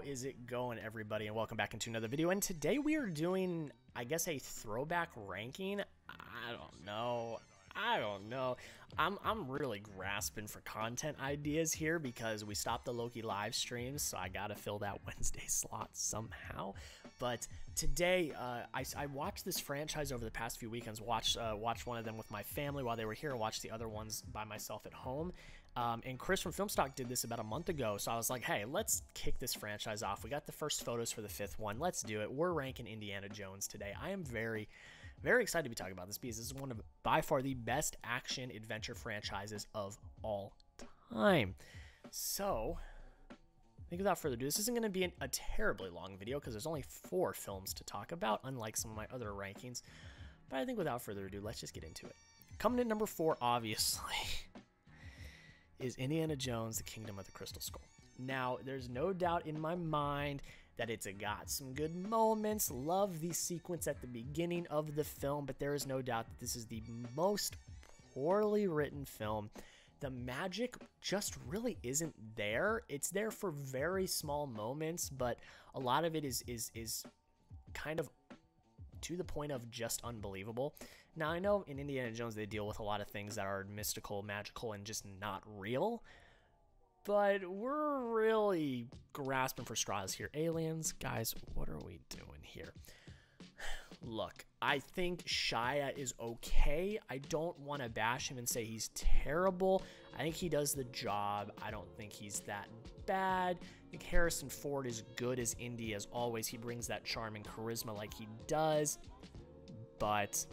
is it going, everybody, and welcome back into another video. And today we are doing, I guess, a throwback ranking. I don't know. I'm really grasping for content ideas here because we stopped the Loki live streams, so I gotta fill that Wednesday slot somehow. But today, I watched this franchise over the past few weekends. Watched one of them with my family while they were here, and watched the other ones by myself at home. And Chris from Filmstock did this about a month ago, so I was like, hey, let's kick this franchise off. We got the first photos for the fifth one. Let's do it. We're ranking Indiana Jones today. I am very excited to be talking about this because this is one of, by far, the best action adventure franchises of all time. So, I think without further ado, this isn't going to be a terribly long video because there's only 4 films to talk about, unlike some of my other rankings. But I think without further ado, let's just get into it. Coming in number 4, obviously, is Indiana Jones, The Kingdom of the Crystal Skull. Now, there's no doubt in my mind that it's got some good moments. Love the sequence at the beginning of the film, but there is no doubt that this is the most poorly written film. The magic just really isn't there. It's there for very small moments, but a lot of it is kind of to the point of just unbelievable. Now, I know in Indiana Jones they deal with a lot of things that are mystical, magical, and just not real, but we're really grasping for straws here. Aliens, guys, what are we doing here? Look, I think Shia is okay. I don't want to bash him and say he's terrible. I think he does the job. I don't think he's that bad. I think Harrison Ford is good as Indy as always. He brings that charm and charisma like he does, but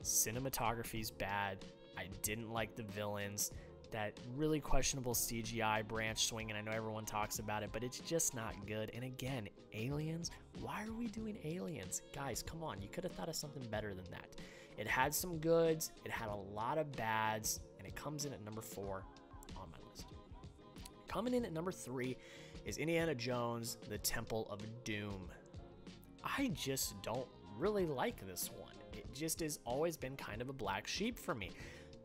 cinematography's bad. I didn't like the villains. That really questionable CGI branch swing, and I know everyone talks about it, but it's just not good. And again, aliens, why are we doing aliens? Guys, come on, you could have thought of something better than that. It had some goods, it had a lot of bads, and it comes in at number 4 on my list. Coming in at number 3 is Indiana Jones, The Temple of Doom. I just don't really like this one. It just has always been kind of a black sheep for me.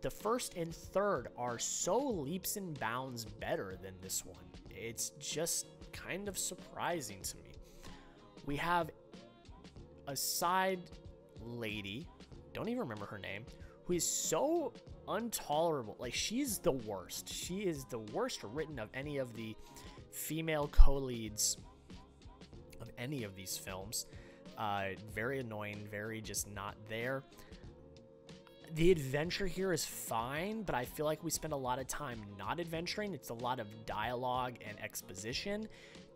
The first and third are so leaps and bounds better than this one. It's just kind of surprising to me. We have a side lady, don't even remember her name, who is so intolerable. Like, she's the worst. She is the worst written of any of the female co-leads of any of these films. Very annoying, very just not there. The adventure here is fine, but I feel like we spend a lot of time not adventuring. It's a lot of dialogue and exposition,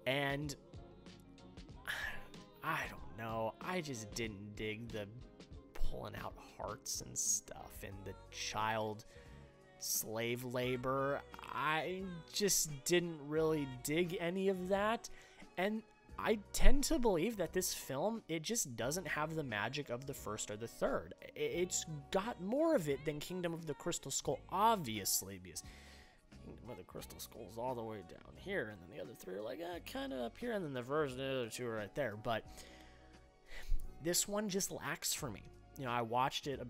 and I don't know. I just didn't dig the pulling out hearts and stuff and the child slave labor. I just didn't really dig any of that, and I tend to believe that this film, it just doesn't have the magic of the first or the third. It's got more of it than Kingdom of the Crystal Skull, obviously, because Kingdom of the Crystal Skull is all the way down here, and then the other 3 are like, kind of up here, and then the first and the other 2 are right there. But this one just lacks for me. You know, I watched it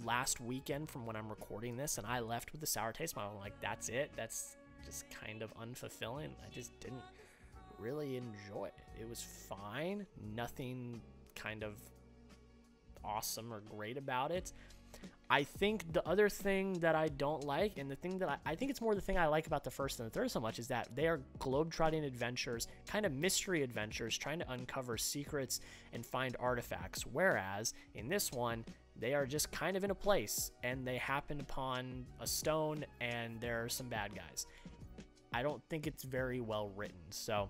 last weekend from when I'm recording this, and I left with a sour taste. I'm like, that's it? That's just kind of unfulfilling. I just didn't really enjoy it. It was fine, nothing kind of awesome or great about it. I think the other thing that I don't like, and the thing that I think it's more the thing I like about the first and the third so much, is that they are globe-trotting adventures, kind of mystery adventures, trying to uncover secrets and find artifacts, whereas in this one they are just kind of in a place and they happen upon a stone and there are some bad guys. I don't think it's very well written. So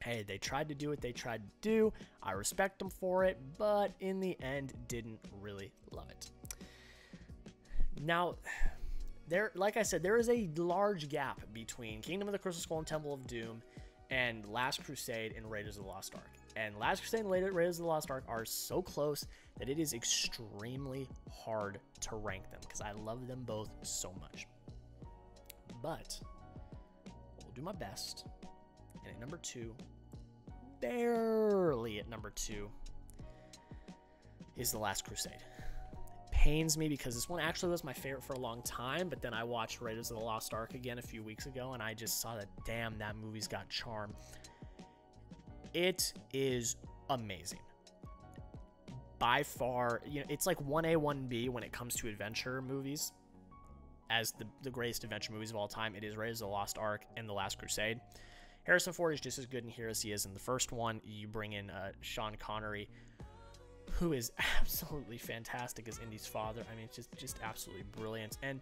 hey, they tried to do what they tried to do. I respect them for it, but in the end, didn't really love it. Now, like I said, there is a large gap between Kingdom of the Crystal Skull and Temple of Doom and Last Crusade and Raiders of the Lost Ark. And Last Crusade and Raiders of the Lost Ark are so close that it is extremely hard to rank them because I love them both so much. But I'll do my best. And at number 2, barely at number 2, is The Last Crusade. It pains me because this one actually was my favorite for a long time, but then I watched Raiders of the Lost Ark again a few weeks ago, and I just saw that, damn, that movie's got charm. It is amazing. By far, you know, it's like 1A, 1B when it comes to adventure movies. As the greatest adventure movies of all time, it is Raiders of the Lost Ark and The Last Crusade. Harrison Ford is just as good in here as he is in the first one. You bring in Sean Connery, who is absolutely fantastic as Indy's father. I mean, it's just absolutely brilliant. And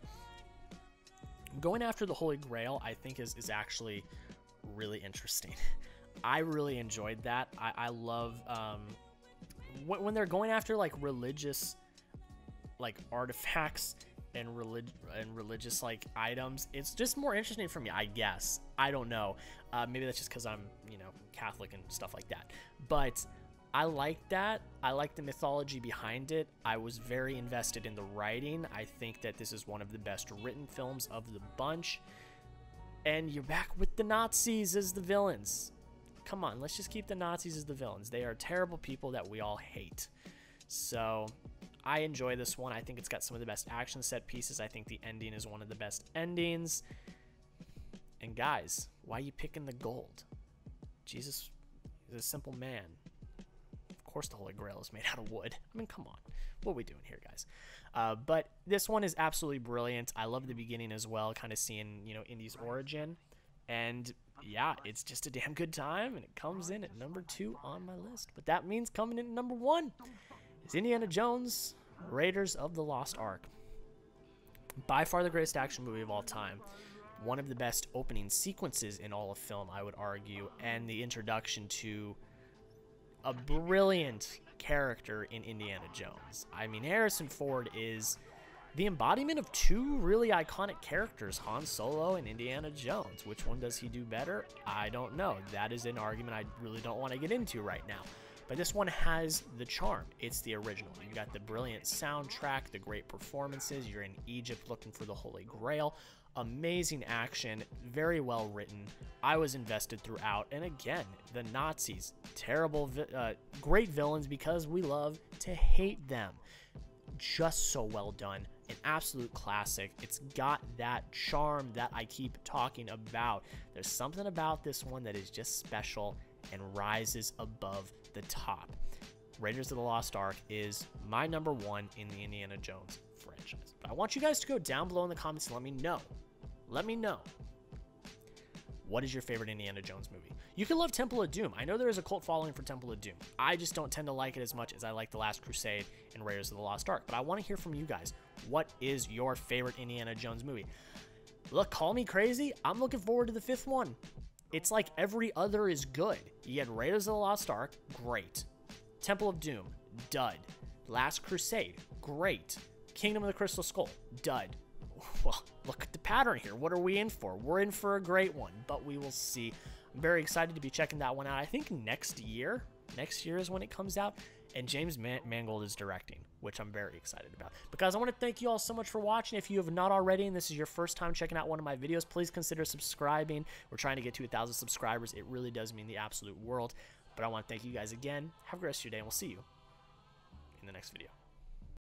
going after the Holy Grail, I think, is actually really interesting. I really enjoyed that. I love when they're going after like religious like artifacts and religious like items. It's just more interesting for me, I guess. I don't know. Maybe that's just because I'm, you know, Catholic and stuff like that. But I like that. I like the mythology behind it. I was very invested in the writing. I think that this is one of the best written films of the bunch. And you're back with the Nazis as the villains. Come on, let's just keep the Nazis as the villains. They are terrible people that we all hate. So I enjoy this one. I think it's got some of the best action set pieces. I think the ending is one of the best endings. And guys, why are you picking the gold? Jesus is a simple man. Of course the Holy Grail is made out of wood. I mean, come on. What are we doing here, guys? But this one is absolutely brilliant. I love the beginning as well, kind of seeing, you know, Indy's origin. And yeah, it's just a damn good time, and it comes in at number 2 on my list. But that means coming in at number 1 is Indiana Jones, Raiders of the Lost Ark. By far the greatest action movie of all time. One of the best opening sequences in all of film, I would argue, and the introduction to a brilliant character in Indiana Jones. I mean, Harrison Ford is the embodiment of 2 really iconic characters, Han Solo and Indiana Jones. Which one does he do better? I don't know. That is an argument I really don't want to get into right now. But this one has the charm. It's the original. You've got the brilliant soundtrack, the great performances. You're in Egypt looking for the Holy Grail. Amazing action, very well written. I was invested throughout. And again, the Nazis, terrible, great villains because we love to hate them. Just so well done. An absolute classic. It's got that charm that I keep talking about. There's something about this one that is just special and rises above the top. Raiders of the Lost Ark is my number 1 in the Indiana Jones franchise. But I want you guys to go down below in the comments and let me know. Let me know. What is your favorite Indiana Jones movie? You can love Temple of Doom. I know there is a cult following for Temple of Doom. I just don't tend to like it as much as I like The Last Crusade and Raiders of the Lost Ark. But I want to hear from you guys. What is your favorite Indiana Jones movie? Look, call me crazy. I'm looking forward to the 5th one. It's like every other is good. You get Raiders of the Lost Ark, great. Temple of Doom, dud. Last Crusade, great. Kingdom of the Crystal Skull, dud. Well, look at the pattern here. What are we in for? We're in for a great one, but we will see. I'm very excited to be checking that one out. I think next year is when it comes out, and James Mangold is directing, which I'm very excited about. Because I want to thank you all so much for watching. If you have not already, and this is your first time checking out one of my videos, please consider subscribing. We're trying to get to 1,000 subscribers. It really does mean the absolute world. But I want to thank you guys again. Have a great rest of your day, and we'll see you in the next video.